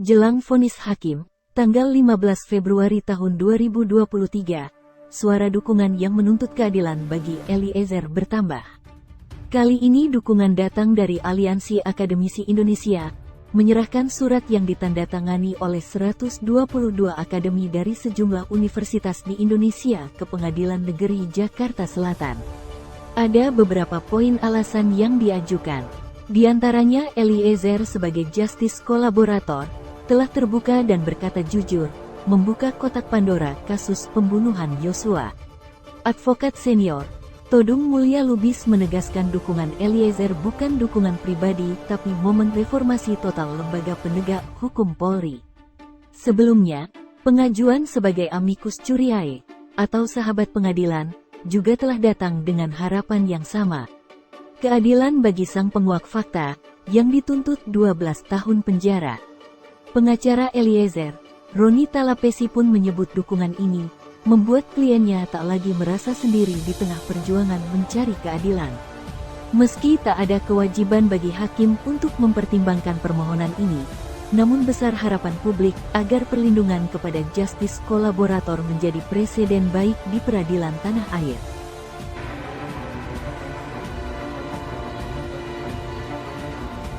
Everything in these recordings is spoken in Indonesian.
Jelang vonis hakim, tanggal 15 Februari tahun 2023, suara dukungan yang menuntut keadilan bagi Eliezer bertambah. Kali ini dukungan datang dari Aliansi Akademisi Indonesia, menyerahkan surat yang ditandatangani oleh 122 akademi dari sejumlah universitas di Indonesia ke Pengadilan Negeri Jakarta Selatan. Ada beberapa poin alasan yang diajukan. Di antaranya Eliezer sebagai justice kolaborator, telah terbuka dan berkata jujur, membuka kotak Pandora kasus pembunuhan Yosua. Advokat senior, Todung Mulya Lubis menegaskan dukungan Eliezer bukan dukungan pribadi tapi momen reformasi total lembaga penegak hukum Polri. Sebelumnya, pengajuan sebagai amicus curiae, atau sahabat pengadilan, juga telah datang dengan harapan yang sama. Keadilan bagi sang penguak fakta, yang dituntut 12 tahun penjara. Pengacara Eliezer, Roni Talapesi pun menyebut dukungan ini, membuat kliennya tak lagi merasa sendiri di tengah perjuangan mencari keadilan. Meski tak ada kewajiban bagi hakim untuk mempertimbangkan permohonan ini, namun besar harapan publik agar perlindungan kepada justice kolaborator menjadi presiden baik di peradilan tanah air.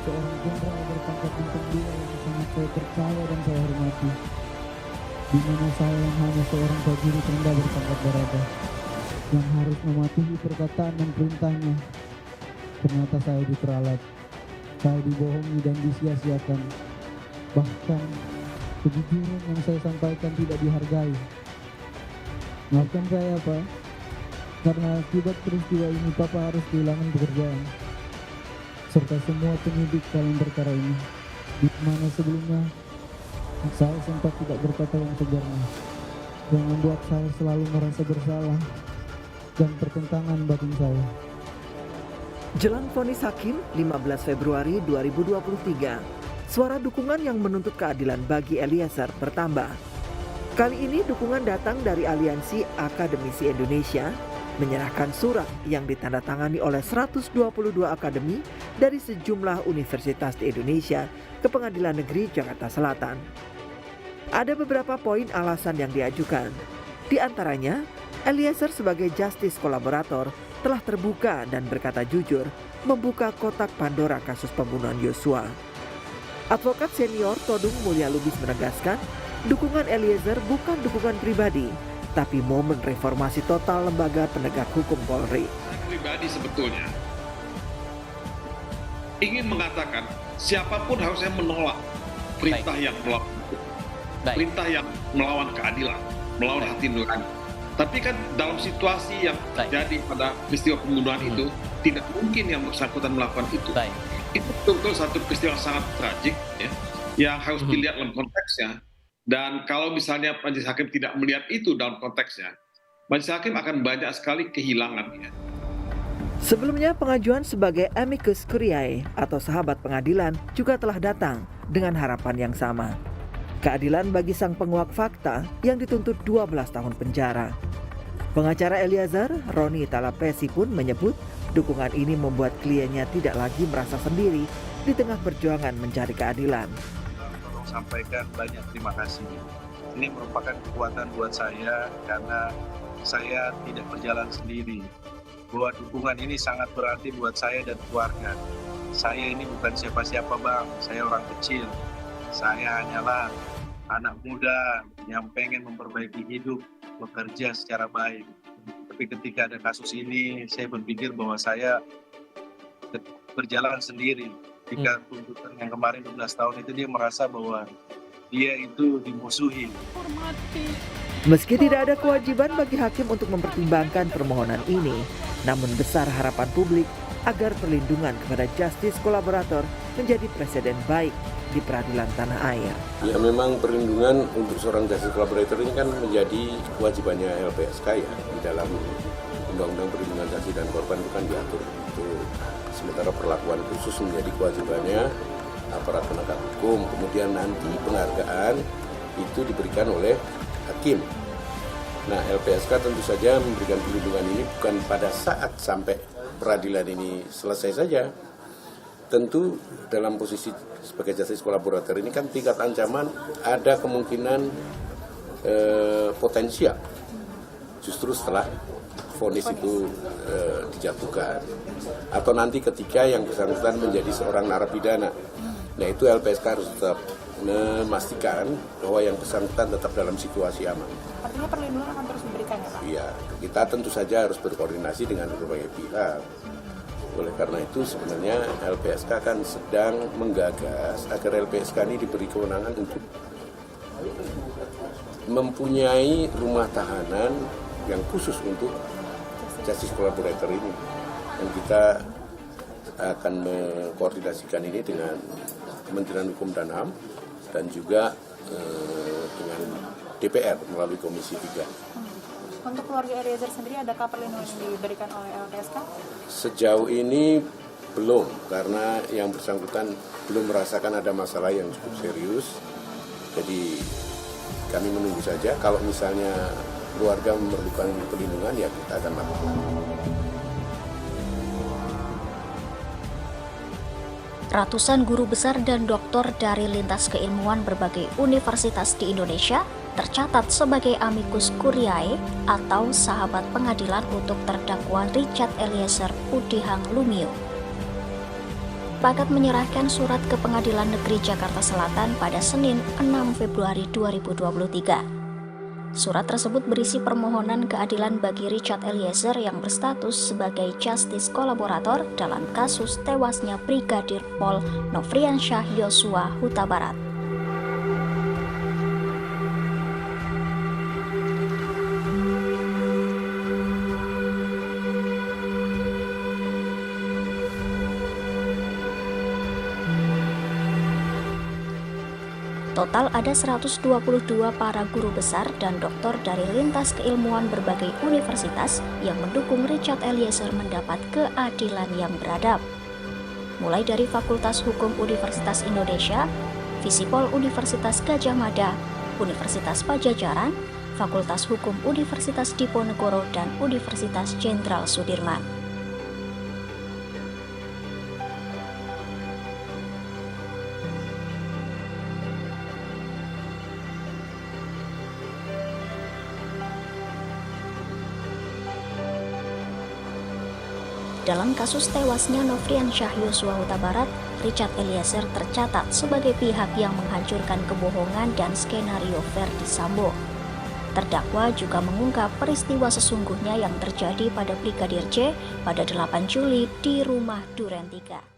Seorang jenderal berpangkat bintang 2 yang sangat saya percaya dan saya hormati, di mana saya yang hanya seorang prajurit rendah berpangkat barada, yang harus mematuhi perkataan dan perintahnya. Ternyata saya diperalat, saya dibohongi dan disia-siakan. Bahkan kejujuran yang saya sampaikan tidak dihargai. Maafkan saya, Pak, karena akibat peristiwa ini Papa harus kehilangan pekerjaan, serta semua penyidik dalam perkara ini, di mana sebelumnya saya sempat tidak berkata yang sebenarnya, yang membuat saya selalu merasa bersalah dan pertentangan batin saya. Jelang vonis hakim 15 Februari 2023, suara dukungan yang menuntut keadilan bagi Eliezer bertambah. Kali ini dukungan datang dari Aliansi Akademisi Indonesia, menyerahkan surat yang ditandatangani oleh 122 akademi dari sejumlah universitas di Indonesia ke Pengadilan Negeri Jakarta Selatan. Ada beberapa poin alasan yang diajukan. Di antaranya, Eliezer sebagai justice kolaborator telah terbuka dan berkata jujur, membuka kotak Pandora kasus pembunuhan Yosua. Advokat senior Todung Mulya Lubis menegaskan, dukungan Eliezer bukan dukungan pribadi, tapi momen reformasi total lembaga penegak hukum Polri. Pribadi sebetulnya ingin mengatakan siapapun harusnya menolak perintah yang melawan perintah yang melawan keadilan, melawan hati nurani. Tapi kan dalam situasi yang terjadi pada peristiwa pembunuhan itu tidak mungkin yang bersangkutan melakukan itu. Itu betul-betul satu peristiwa sangat tragik, ya, yang harus dilihat dalam konteksnya. Dan kalau misalnya majelis hakim tidak melihat itu dalam konteksnya, majelis hakim akan banyak sekali kehilangan. Ya. Sebelumnya pengajuan sebagai amicus curiae atau sahabat pengadilan juga telah datang dengan harapan yang sama. Keadilan bagi sang penguak fakta yang dituntut 12 tahun penjara. Pengacara Eliezer, Roni Talapesi pun menyebut dukungan ini membuat kliennya tidak lagi merasa sendiri di tengah perjuangan mencari keadilan. Sampaikan banyak terima kasih. Ini merupakan kekuatan buat saya karena saya tidak berjalan sendiri. Bahwa dukungan ini sangat berarti buat saya dan keluarga. Saya ini bukan siapa-siapa, Bang. Saya orang kecil. Saya hanyalah anak muda yang pengen memperbaiki hidup, bekerja secara baik. Tapi ketika ada kasus ini, saya berpikir bahwa saya berjalan sendiri. Ketika tuntutan yang kemarin 12 tahun itu dia merasa bahwa dia itu dimusuhi. Meski tidak ada kewajiban bagi hakim untuk mempertimbangkan permohonan ini, namun besar harapan publik agar perlindungan kepada justice kolaborator menjadi presiden baik di peradilan tanah air. Ya memang perlindungan untuk seorang justice kolaborator ini kan menjadi kewajibannya LPSK ya, di dalam Undang-Undang Perlindungan Saksi dan Korban itu kan diatur itu. Sementara perlakuan khusus menjadi kewajibannya aparat penegak hukum. Kemudian nanti penghargaan itu diberikan oleh hakim. Nah, LPSK tentu saja memberikan perlindungan ini bukan pada saat sampai peradilan ini selesai saja. Tentu dalam posisi sebagai justice kolaborator ini kan tingkat ancaman ada kemungkinan potensial justru setelah vonis itu dijatuhkan atau nanti ketika yang bersangkutan menjadi seorang narapidana. Nah itu LPSK harus tetap memastikan bahwa yang bersangkutan tetap dalam situasi aman. Artinya perlindungan akan terus diberikan ya Pak? Iya, kita tentu saja harus berkoordinasi dengan berbagai pihak. Oleh karena itu sebenarnya LPSK kan sedang menggagas agar LPSK ini diberi kewenangan untuk mempunyai rumah tahanan yang khusus untuk justice collaborator ini. Dan kita akan mengkoordinasikan ini dengan Kementerian Hukum dan HAM dan juga dengan DPR melalui Komisi 3. Untuk keluarga Eliezer sendiri, adakah perlindungan yang diberikan oleh LPSK? Sejauh ini belum, karena yang bersangkutan belum merasakan ada masalah yang cukup serius. Jadi kami menunggu saja, kalau misalnya keluarga memerlukan perlindungan, ya kita akan lakukan. Ratusan guru besar dan doktor dari lintas keilmuan berbagai universitas di Indonesia tercatat sebagai amicus curiae atau sahabat pengadilan untuk terdakwa Richard Eliezer Pudihang Lumiu. Pakat menyerahkan surat ke Pengadilan Negeri Jakarta Selatan pada Senin 6 Februari 2023. Surat tersebut berisi permohonan keadilan bagi Richard Eliezer yang berstatus sebagai justice kolaborator dalam kasus tewasnya Brigadir Pol Nofriansyah Yosua Huta Barat. Total ada 122 para guru besar dan doktor dari lintas keilmuan berbagai universitas yang mendukung Richard Eliezer mendapat keadilan yang beradab. Mulai dari Fakultas Hukum Universitas Indonesia, Visipol Universitas Gadjah Mada, Universitas Pajajaran, Fakultas Hukum Universitas Diponegoro, dan Universitas Jenderal Sudirman. Dalam kasus tewasnya Nofriansyah Yosua Huta Barat, Richard Eliezer tercatat sebagai pihak yang menghancurkan kebohongan dan skenario Verdi Sambo. Terdakwa juga mengungkap peristiwa sesungguhnya yang terjadi pada Brigadir J pada 8 Juli di rumah Duren 3.